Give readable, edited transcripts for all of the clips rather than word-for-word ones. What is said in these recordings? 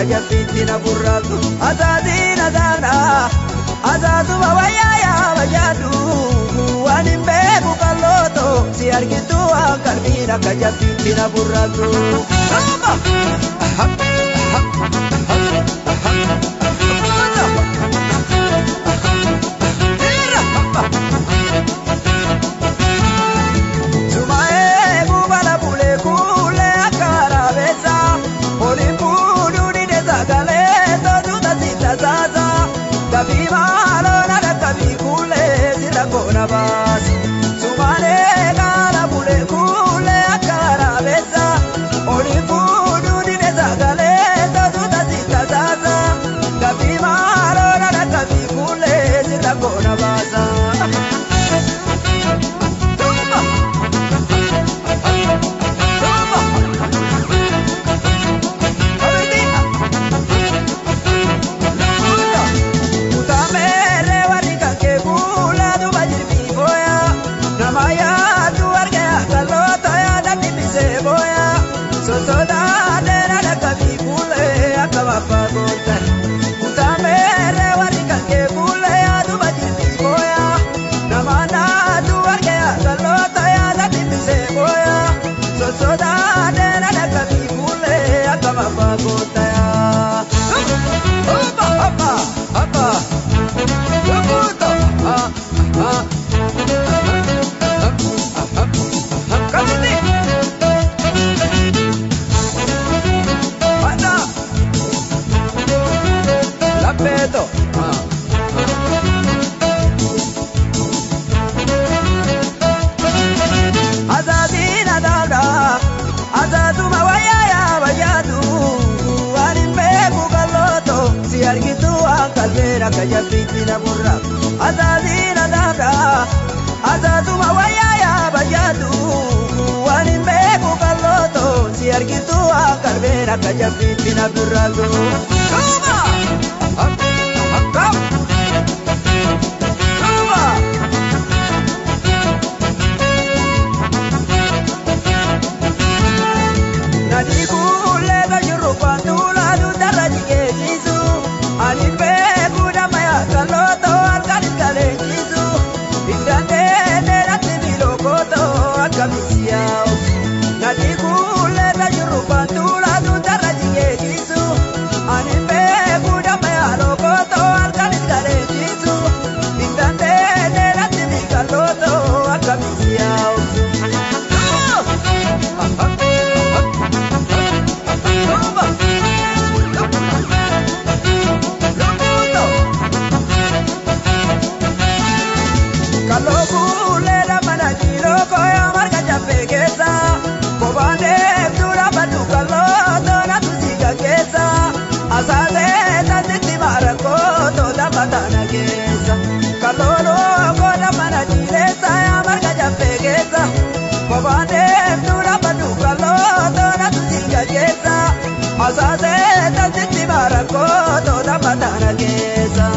kajafittina burratu azazina zamna azazu bawaya ya bajadu wanin beku kaloto si argitu akarmina kajafittina burratu Bas, sumane kana bule kule akara besa, oli fudu di nezagale, todu tazita zaza, kabi maro na kabi kule sita kona basa. Kajafittina burratu azazina zamna azazu bawaya ya bajadu wanin beku kaloto si argitu akarbera kajafittina burratu nadi kule kajuru pandula du daraji kejisu anin beku kaloto alkanis kalejisu ingande nerati bilokoto akamisiao nadi kule tajuru pandula du daraji kejisu animbe kuda mayalokoto alkanis kalejisu ingande nerati bikaloto akamisiao Asale taziti marako toda batana kesa kalolo koda mana dilesa ya marga japegesa kobane dura badu kalo toda tusiga kesa asale taziti marako toda batana kesa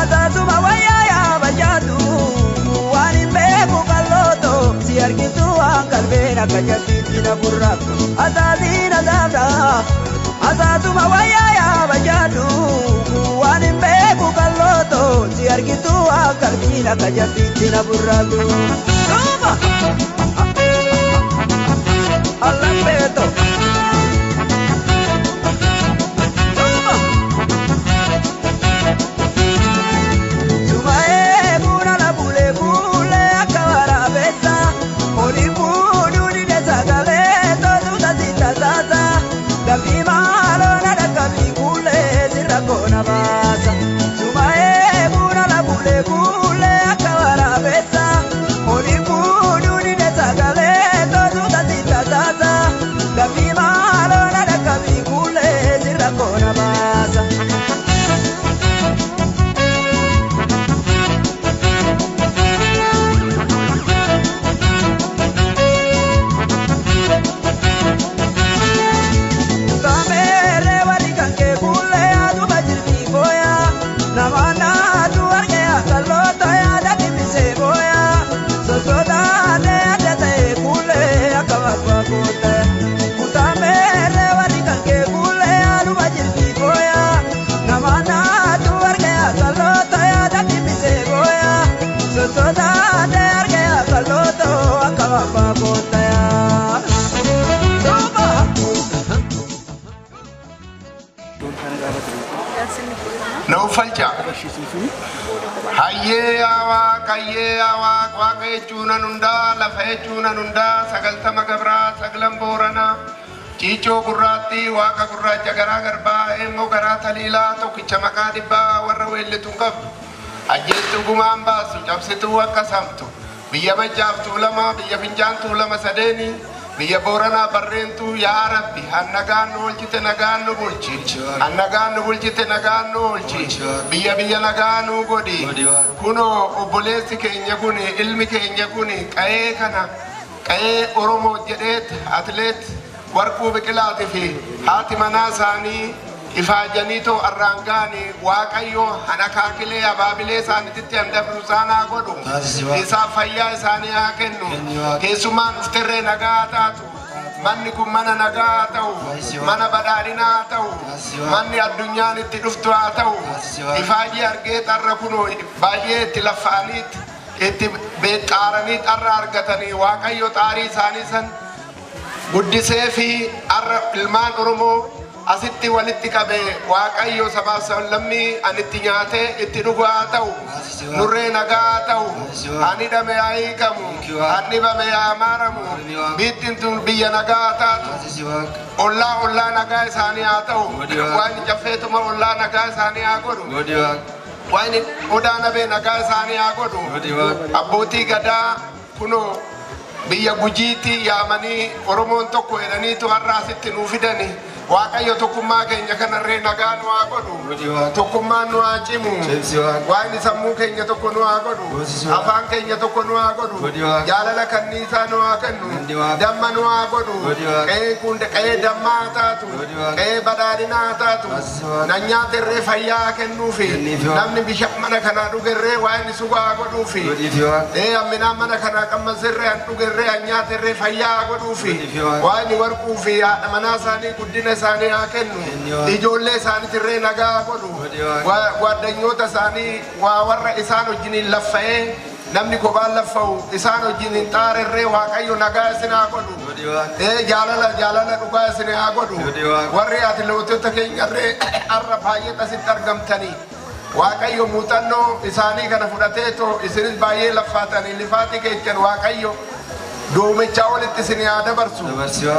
azazu bawaya ya bajadu wanin beku kaloto si argitu akarbera kajafittina burratu azazina zamna azazu bawaya ya bajadu wanin beku kaloto si argitu akarbera kajafittina burratu Alambeto basa sumae buna la bule bule akawara besa oli budu ni desagale todu tatita tata kapi malo na da kapi kule sirakona basa نوفلجا هاي أوا قاقي جونا نندا لفه جونا نندا سقلتا مقبرا سقلم بورنا چیچو قراتي واقع قرات جگرا غربا امو غرا تليلا تو كچ مكا دبا ور ويلتو قب اجيتو غمان باسو جابستو وقسمتو بيا بجافتو لما بيا فنجانتو لما سديني بيا بورنا برنتو يا ربي هنغان نولجت نغان نولجي هنغان نولجت نغان نولجي بيا نغان غودي كونو اوبوليسي كينيا كوني علمي كينيا كوني كاي كانا كاي اورومو جديت اتليت warquu biqilaati fi haati manaa isaanii ifaajaniitoo arraangaanii waaqayyo hanakaakilee abaabilee isaaniititti handafnu isaanaa godhu isaaf fayyaa isaanii haa kennu keessumaan uftirree nagaa taatu manni kun mana nagaa ta'u mana badhaadhinaa ta'u manni addunyaan itti dhuftu haa ta'u ifaajii argee xarra kunoo baay'ee itti laffaaniit itti beeqaaranii xarra argatanii waaqayyo xaarii isaanii san guddisee fi arra ilmaan oromoo asitti walitti qabe waaqayyo sabaaf sablammii anitti nyaatee itti dhugaa ta'u nurree nagaa ta'u ani dhame hiikamu ani bame maaramu biittiin tun biyya nagaa taatu ollaa nagaa isaanii haa ta'u waan jaffeetuma ollaa nagaa isaanii haa godhu waan odaa nabee nagaa isaanii haa godhu abbootii gadaa kunoo biyya gujiiti yaamanii oromoon tokko jedhaniitu har'a asitti nuu fidani waaqayyo tokkummaa keenya kanarree nagaa nu haa godhu tokkummaan nu haa cimu waan sammuu keenya tokko nu haa godhu afaan keenya tokko nu haa godhu jaalala kanniisaa nu haa kennu damma nu haa godhu qe'ee kun qe'ee dammaa taatu qe'ee badhaadhinaa taatu nan nyaaterree fayyaa kennuufi namni bishaan mana kanaa dhugerree waan sugaa godhuufi amminaan mana kanaa qammasirree an dhugerree an nyaaterree fayyaa godhuufi waan warquufi haadha manaa isaanii guddina isaanii haa kennu ijoollee isaaniitirree nagaa godhu waaddanyoota isaanii waa warra isaan wajjiniin laffa'ee namni kophaan laffa'u isaan wajjiniin xaarerree waaqayyo nagaa isin haa godhu jaalala dhugaa isin haa godhu warri atileetota keenyarree har'a baay'ee asitti argamtanii waaqayyo muuxannoo isaanii kana fudhateetoo isinis baay'ee laffaatanii lifaatii keechan waaqayyo دومچا ولت سني عاده برسو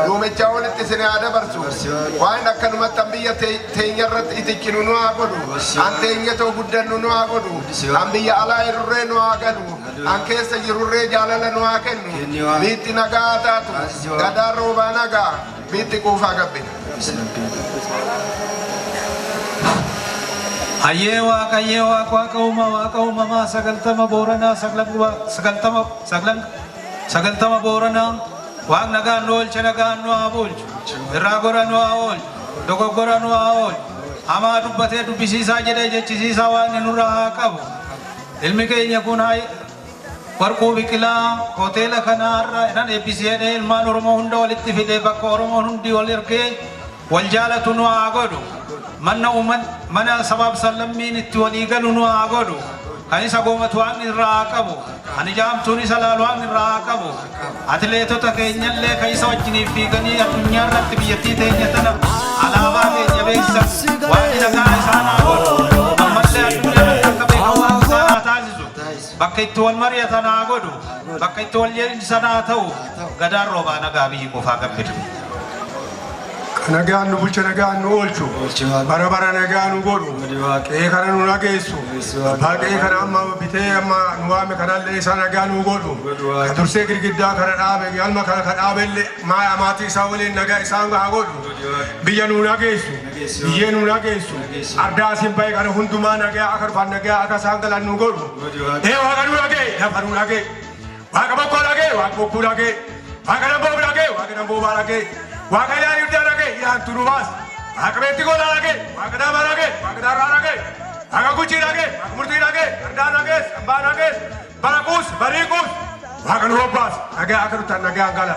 دومچا ولت سني عاده برسو وين أكن ما تنبيه تينيرت إتكينو نو أقولو أن تينيتو بدن نو أقولو أن بيا على يروري نو أقولو أن كيس يروري جالله نو أكنو بيت نجاتاتو كدارو بانجا بيت كوفا كبين Ayewa kauma ma sagaltama borana sagaltama borana wang nagaan nool chanagaan no abul iragora no aol dogogora no aol ama dubbate dubbisiisa jedhe jechisiisa waan nurra haa qabu ilmi keenya kun hay warquu biqilaa hoteela kanaarra nan eebbiseedhe ilmaan oromoo hunda walitti fide bakka oromoon hundi wal ergee wal jaalatu nu haa godhu mana sabab sallammiin itti walii galu nu haa godhu kan isa goomatu waan irraa qabu ani jaamtuun isa laalu waan irraa qabu atileetota keenyallee kan isa wajjiniif fiiganii addunyaa irratti biyyattii teenya tana alaabaa keenya beeksisan waan nagaa isaan haa godhu ammallee addunyaa irratti akka beekamaa isaan haa taasisu bakka itti wal mari'atan haa godhu bakka itti wal jedhisan haa ta'u gadaan roobaa nagaa biyyi qofaa gammidu. Nagaan nu bulcha nagaan nu oolchu bara nagaan nu godhu qe'ee kana nu nageessu abbaa qe'ee kana amma bitee amma nu waame kanallee isa nagaan nu godhu ka dursee girgiddaa kana dhaabe galma kana ka dhaabellee maaya maatii isaa waliin nagaa isaan haa godhu biyya nu nageessu biyyee nu nageessu ardaa isin bahe kana hundumaa nagaa akka dhufan nagaa akka isaan galan nu godhu waaqa nu nagee lafa nu nagee waaqa bokkoo nagee waaqa bokkuu nagee waaqa damboo nagee waaqa damboo nagee Wakaya yuda lagi, yang turubas. Wakabeti gola lagi, wakada lagi, wakada lagi, wakakuci lagi, wakamurti lagi, arda lagi, samba lagi, barakus, barikus, wakan robas. Lagi akan utan lagi anggala.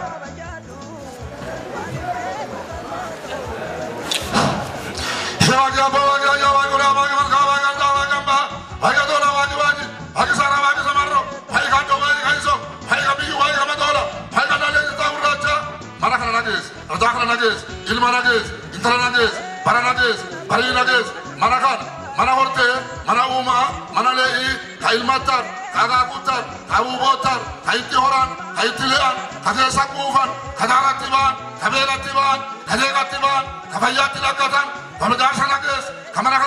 Sebagai apa lagi aja wakula bagi makawa kanta wakamba, bagi dola bagi bagi, bagi sara bagi samarro, bagi kanto bagi kaiso, bagi kabiyu bagi kamatola, bagi kadale tahu raja, mana kana lagi? Arda kana lagi, ilmu lagi, intara lagi, para lagi, bari lagi, mana kan? mana horte mana uma mana lei kailmatar kagakutar kabubotar kaiti horan kaiti lean kade sakufan kadaratiban kabelatiban kadegatiban kabayati lakatan pamedar sanakes kamana